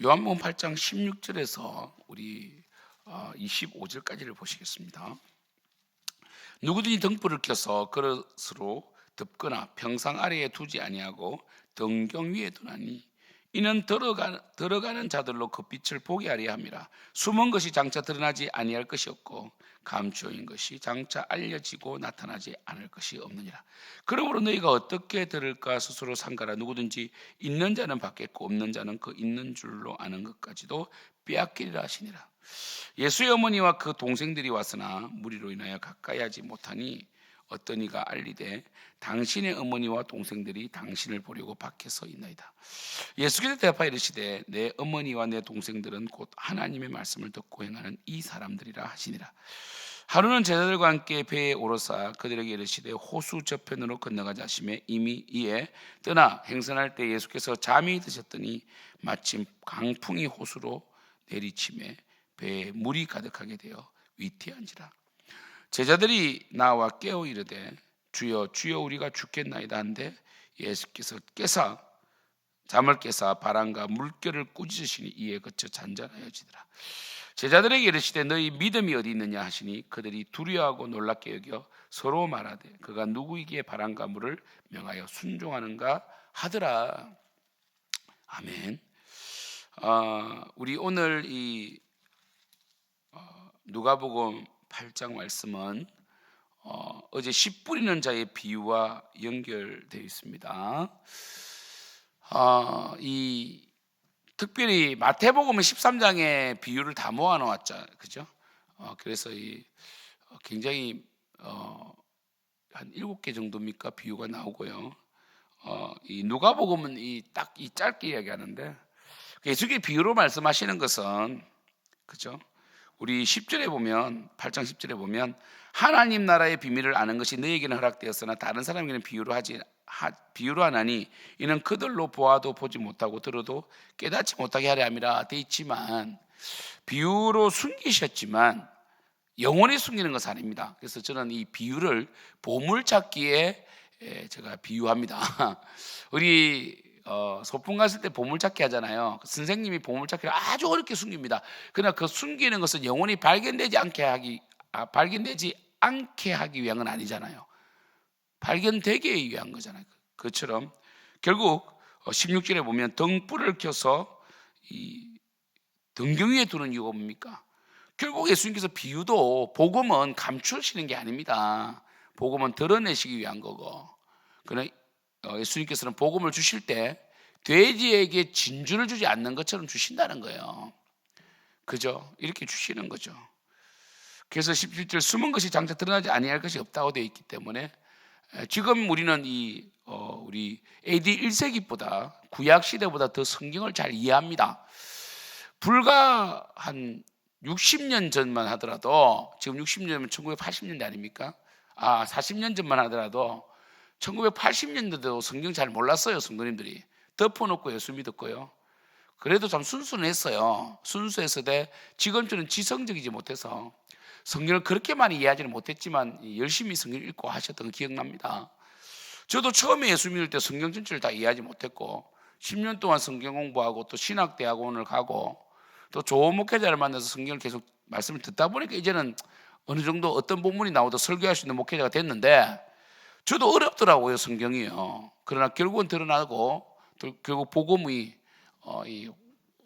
요한복음 8장 16절에서 우리 25절까지를 보시겠습니다. 누구든지 등불을 켜서 그릇으로 덮거나 평상 아래에 두지 아니하고 등경 위에 두나니 이는 들어가는 자들로 그 빛을 보게 하려 함이라. 숨은 것이 장차 드러나지 아니할 것이 없고 감추어진 것이 장차 알려지고 나타나지 않을 것이 없느니라. 그러므로 너희가 어떻게 들을까 스스로 삼가라. 누구든지 있는 자는 받겠고 없는 자는 그 있는 줄로 아는 것까지도 빼앗기리라 하시니라. 예수의 어머니와 그 동생들이 왔으나 무리로 인하여 가까이 하지 못하니 어떤 이가 알리되 당신의 어머니와 동생들이 당신을 보려고 밖에서 있나이다. 예수께서 대답하여 이르시되 내 어머니와 내 동생들은 곧 하나님의 말씀을 듣고 행하는 이 사람들이라 하시니라. 하루는 제자들과 함께 배에 오르사 그들에게 이르시되 호수 저편으로 건너가자 하시매 이미 이에 떠나 행선할 때 예수께서 잠이 드셨더니 마침 강풍이 호수로 내리치매 배에 물이 가득하게 되어 위태한지라. 제자들이 나와 깨어 이르되 주여 주여 우리가 죽겠나이다 한데 예수께서 잠을 깨사 바람과 물결을 꾸짖으시니 이에 그쳐 잔잔하여지더라. 제자들에게 이르시되 너희 믿음이 어디 있느냐 하시니 그들이 두려워하고 놀랍게 여겨 서로 말하되 그가 누구이기에 바람과 물을 명하여 순종하는가 하더라. 아멘. 우리 오늘 이 누가복음 8장 말씀은 어제 씨 뿌리는 자의 비유와 연결되어 있습니다. 특별히 마태복음은 13장의 비유를 다 모아 놓았죠, 그죠? 그래서 굉장히 한 7개 정도입니까 비유가 나오고요. 이 누가복음은 딱 짧게 이야기하는데 예수님이 비유로 말씀하시는 것은 그죠? 우리 10절에 보면 8장 10절에 보면 하나님 나라의 비밀을 아는 것이 너희에게는 허락되었으나 다른 사람에게는 비유로 하나니 이는 그들로 보아도 보지 못하고 들어도 깨닫지 못하게 하려 함이라 돼 있지만 비유로 숨기셨지만 영원히 숨기는 것은 아닙니다. 그래서 저는 이 비유를 보물찾기에 제가 비유합니다. 우리 소풍 갔을 때 보물찾기 하잖아요. 선생님이 보물찾기를 아주 어렵게 숨깁니다. 그러나 그 숨기는 것은 영원히 발견되지 않게 하기 위한 건 아니잖아요. 발견되게 위한 거잖아요. 그처럼 결국 16절에 보면 등불을 켜서 이 등경 위에 두는 이유가 뭡니까? 결국 예수님께서 비유도 복음은 감추시는 게 아닙니다. 복음은 드러내시기 위한 거고, 그러나 예수님께서는 복음을 주실 때 돼지에게 진주를 주지 않는 것처럼 주신다는 거예요. 그죠? 이렇게 주시는 거죠. 그래서 17절 숨은 것이 장차 드러나지 아니할 것이 없다고 되어 있기 때문에 지금 우리는 우리 AD 1세기보다 구약 시대보다 더 성경을 잘 이해합니다. 불과 한 60년 전만 하더라도 지금 60년이면 1980년대 아닙니까? 40년 전만 하더라도 1980년대도 성경 잘 몰랐어요. 성도님들이 덮어놓고 예수 믿었고요. 그래도 참 순수했어요. 순수했어도 지금처럼 지성적이지 못해서 성경을 그렇게 많이 이해하지는 못했지만 열심히 성경을 읽고 하셨던 거 기억납니다. 저도 처음에 예수 믿을 때 성경 전체를 다 이해하지 못했고 10년 동안 성경 공부하고 또 신학대학원을 가고 또 좋은 목회자를 만나서 성경을 계속 말씀을 듣다 보니까 이제는 어느 정도 어떤 본문이 나오도 설교할 수 있는 목회자가 됐는데 저도 어렵더라고요, 성경이요. 그러나 결국은 드러나고 또 결국 복음이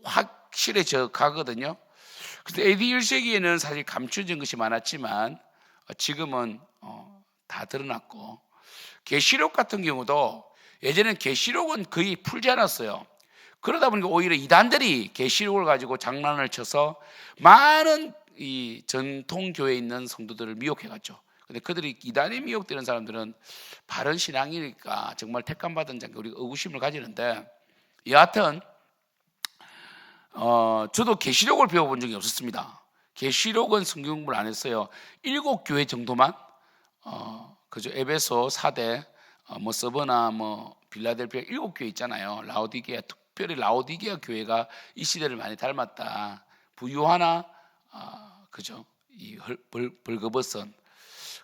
확실해져 가거든요. 그래서 AD 1세기에는 사실 감춰진 것이 많았지만 지금은 다 드러났고, 계시록 같은 경우도 예전엔 계시록은 거의 풀지 않았어요. 그러다 보니까 오히려 이단들이 계시록을 가지고 장난을 쳐서 많은 이 전통 교회에 있는 성도들을 미혹해갔죠. 근데 그들이 이단에 미혹되는 사람들은 바른 신앙이니까 정말 택함받은 자니까 우리가 의구심을 가지는데, 여하튼 저도 계시록을 배워본 적이 없었습니다. 계시록은 성경 공부를 안 했어요. 7교회 정도만 그죠. 에베소, 사대, 서버나 빌라델피아 7교회 있잖아요. 라오디게아, 특별히 라오디게아 교회가 이 시대를 많이 닮았다. 부유하나 그죠. 이 벌거벗은.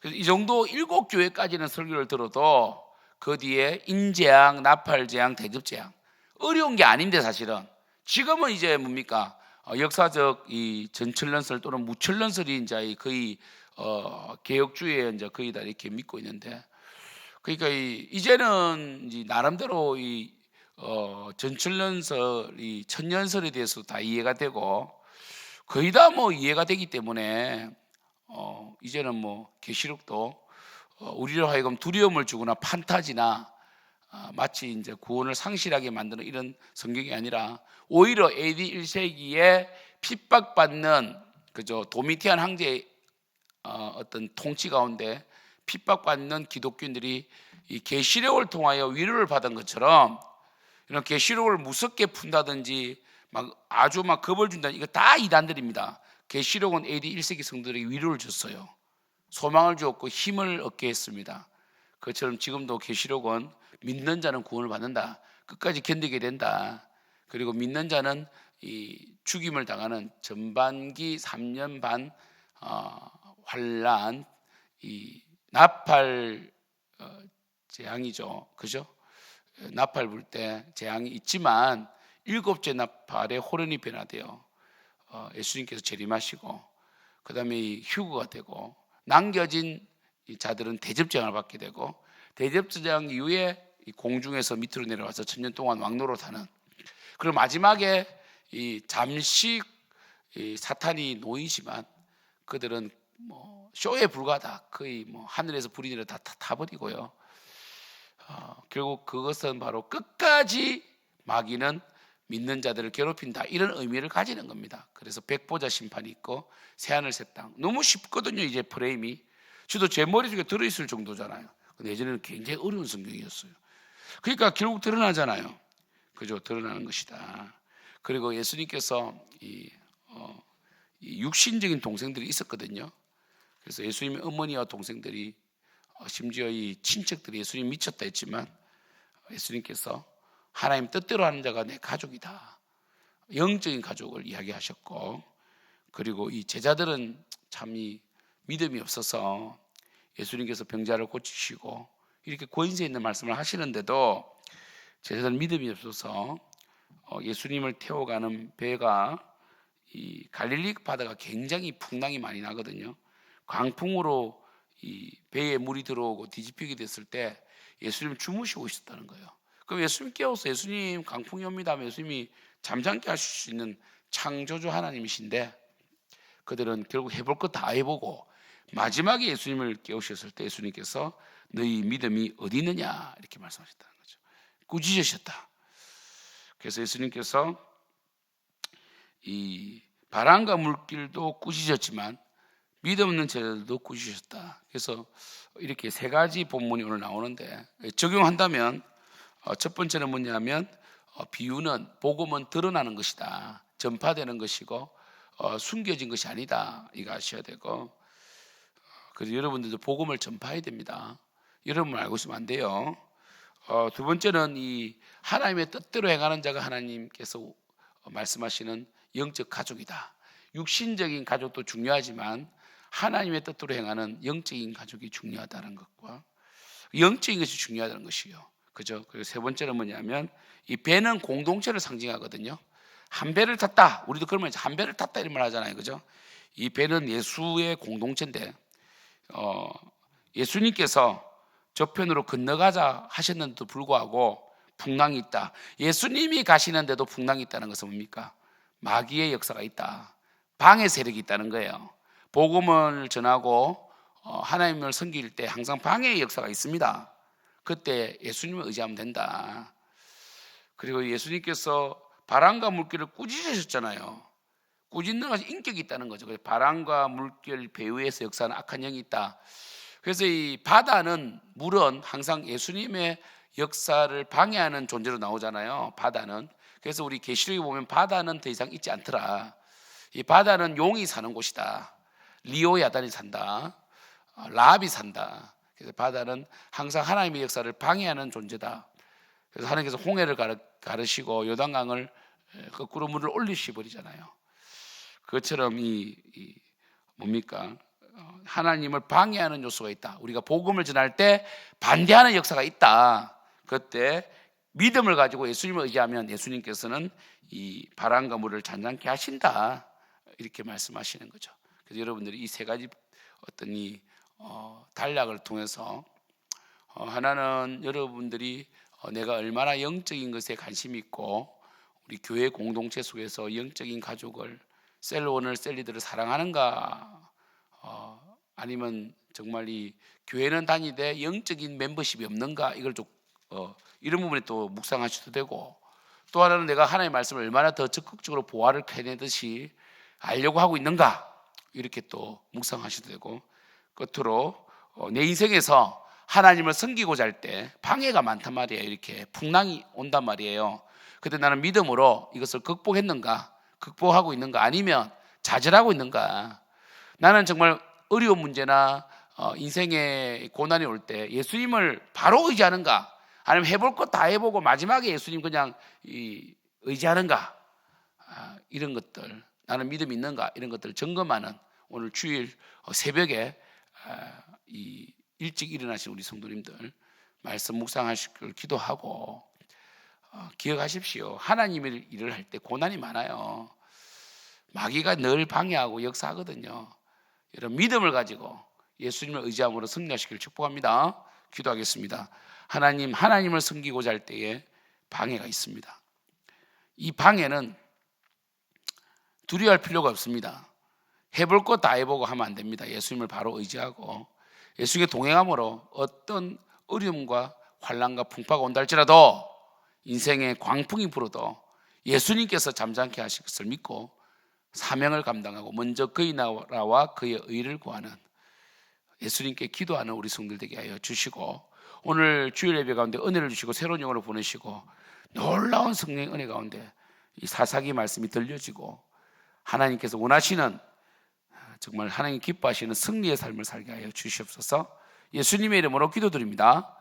그래서 이 정도 7교회까지는 설교를 들어도 그 뒤에 인재앙, 나팔재앙, 대접재앙 어려운 게 아닌데 사실은 지금은 이제 뭡니까? 역사적 이 전철런설 또는 무철런설이 이제 거의 개혁주의에 이제 거의 다 이렇게 믿고 있는데, 그러니까 이제는 이제 나름대로 이 전철런설, 이 천년설에 대해서 다 이해가 되고 거의 다 뭐 이해가 되기 때문에 이제는 뭐 계시록도 우리로 하여금 두려움을 주거나 판타지나 마치 이제 구원을 상실하게 만드는 이런 성경이 아니라 오히려 AD 1세기에 핍박받는 그저 도미티안 황제의 어떤 통치 가운데 핍박받는 기독교인들이 이 계시록을 통하여 위로를 받은 것처럼, 이런 계시록을 무섭게 푼다든지 막 아주 막 겁을 준다, 이거 다 이단들입니다. 계시록은 AD 1세기 성도들에게 위로를 줬어요. 소망을 주었고 힘을 얻게 했습니다. 그처럼 지금도 계시록은 믿는 자는 구원을 받는다, 끝까지 견디게 된다. 그리고 믿는 자는 이 죽임을 당하는 전반기 3년 반 환란, 이 나팔 재앙이죠, 그죠? 나팔 불 때 재앙이 있지만 일곱째 나팔에 호련히 변화되어 예수님께서 재림하시고 그 다음에 휴거가 되고 남겨진 이 자들은 대접장을 받게 되고, 대접장 이후에 이 공중에서 밑으로 내려와서 천년 동안 왕노릇하는, 그리고 마지막에 이 잠시 이 사탄이 놓이지만 그들은 뭐 쇼에 불과하다, 거의 뭐 하늘에서 불이 내려 다 타버리고요. 결국 그것은 바로 끝까지 마귀는 믿는 자들을 괴롭힌다, 이런 의미를 가지는 겁니다. 그래서 백보자 심판이 있고 새하늘 새 땅, 너무 쉽거든요. 이제 프레임이 저도 제 머릿속에 들어있을 정도잖아요. 근데 예전에는 굉장히 어려운 성경이었어요. 그러니까 결국 드러나잖아요, 그죠? 드러나는 것이다. 그리고 예수님께서 이 육신적인 동생들이 있었거든요. 그래서 예수님의 어머니와 동생들이 심지어 이 친척들이 예수님 미쳤다 했지만 예수님께서 하나님 뜻대로 하는 자가 내 가족이다, 영적인 가족을 이야기하셨고, 그리고 이 제자들은 참 이 믿음이 없어서 예수님께서 병자를 고치시고 이렇게 권세 있는 말씀을 하시는데도 제자들은 믿음이 없어서 예수님을 태워가는 배가 이 갈릴리 바다가 굉장히 풍랑이 많이 나거든요. 광풍으로 이 배에 물이 들어오고 뒤집히게 됐을 때 예수님 주무시고 있었다는 거예요. 그럼 예수님 깨워서 예수님 강풍이 옵니다 하면 예수님이 잠잠케 하실 수 있는 창조주 하나님이신데, 그들은 결국 해볼 거 다 해보고 마지막에 예수님을 깨우셨을 때 예수님께서 너희 믿음이 어디 있느냐 이렇게 말씀하셨다는 거죠. 꾸짖으셨다. 그래서 예수님께서 이 바람과 물길도 꾸짖으셨지만 믿음 없는 제자들도 꾸짖으셨다. 그래서 이렇게 세 가지 본문이 오늘 나오는데, 적용한다면 첫 번째는 뭐냐면 비유는 복음은 드러나는 것이다, 전파되는 것이고 숨겨진 것이 아니다, 이거 아셔야 되고, 그래서 여러분들도 복음을 전파해야 됩니다. 여러분 알고 있으면 안 돼요. 두 번째는 이 하나님의 뜻대로 행하는 자가 하나님께서 말씀하시는 영적 가족이다. 육신적인 가족도 중요하지만 하나님의 뜻대로 행하는 영적인 가족이 중요하다는 것과 영적인 것이 중요하다는 것이요, 그죠? 그리고 세 번째는 뭐냐면 이 배는 공동체를 상징하거든요. 한 배를 탔다, 우리도 그러면 한 배를 탔다 이런 말 하잖아요, 그죠? 이 배는 예수의 공동체인데 예수님께서 저편으로 건너가자 하셨는데도 불구하고 풍랑이 있다. 예수님이 가시는데도 풍랑이 있다는 것은 뭡니까? 마귀의 역사가 있다, 방해 세력이 있다는 거예요. 복음을 전하고 하나님을 섬길 때 항상 방해의 역사가 있습니다. 그때 예수님을 의지하면 된다. 그리고 예수님께서 바람과 물결을 꾸짖으셨잖아요. 꾸짖는 것이 인격이 있다는 거죠. 바람과 물결 배후에서 역사하는 악한 영이 있다. 그래서 이 바다는, 물은 항상 예수님의 역사를 방해하는 존재로 나오잖아요, 바다는. 그래서 우리 계시록에 보면 바다는 더 이상 있지 않더라. 이 바다는 용이 사는 곳이다. 리오야단이 산다, 라합이 산다. 그래서 바다는 항상 하나님의 역사를 방해하는 존재다. 그래서 하나님께서 홍해를 가르시고 요단강을 거꾸로 물을 올리시 버리잖아요. 그것처럼 이 뭡니까? 하나님을 방해하는 요소가 있다. 우리가 복음을 전할 때 반대하는 역사가 있다. 그때 믿음을 가지고 예수님을 의지하면 예수님께서는 이 바람과 물을 잔잔케 하신다, 이렇게 말씀하시는 거죠. 그래서 여러분들이 이 세 가지 어떤 이 단락을 통해서 하나는 여러분들이 내가 얼마나 영적인 것에 관심이 있고 우리 교회 공동체 속에서 영적인 가족을, 셀원을, 셀리들을 사랑하는가, 아니면 정말 이 교회는 다니되 영적인 멤버십이 없는가, 이걸 좀 이런 부분에 또 묵상하셔도 되고, 또 하나는 내가 하나님의 말씀을 얼마나 더 적극적으로 보화를 캐내듯이 알려고 하고 있는가, 이렇게 또 묵상하셔도 되고, 끝으로 내 인생에서 하나님을 섬기고자 할 때 방해가 많단 말이에요. 이렇게 풍랑이 온단 말이에요. 그때 나는 믿음으로 이것을 극복했는가, 극복하고 있는가, 아니면 좌절하고 있는가. 나는 정말 어려운 문제나 인생의 고난이 올 때 예수님을 바로 의지하는가, 아니면 해볼 것 다 해보고 마지막에 예수님 그냥 의지하는가, 이런 것들, 나는 믿음이 있는가, 이런 것들을 점검하는 오늘 주일 새벽에 일찍 일어나신 우리 성도님들 말씀 묵상하실 걸 기도하고, 기억하십시오. 하나님의 일을 할 때 고난이 많아요. 마귀가 늘 방해하고 역사하거든요. 여러분, 믿음을 가지고 예수님을 의지함으로 승리하시기를 축복합니다. 기도하겠습니다. 하나님을 섬기고자 할 때에 방해가 있습니다. 이 방해는 두려워할 필요가 없습니다. 해볼 것 다 해보고 하면 안 됩니다. 예수님을 바로 의지하고 예수님께 동행함으로 어떤 어려움과 환난과 풍파가 온다 할지라도, 인생의 광풍이 불어도 예수님께서 잠잠케 하실 것을 믿고 사명을 감당하고 먼저 그의 나라와 그의 의를 구하는, 예수님께 기도하는 우리 성도들 되게 하여 주시고, 오늘 주일 예배 가운데 은혜를 주시고 새로운 영혼을 보내시고 놀라운 성령의 은혜 가운데 이 사사기 말씀이 들려지고 하나님께서 원하시는, 정말 하나님 기뻐하시는 승리의 삶을 살게 하여 주시옵소서. 예수님의 이름으로 기도드립니다.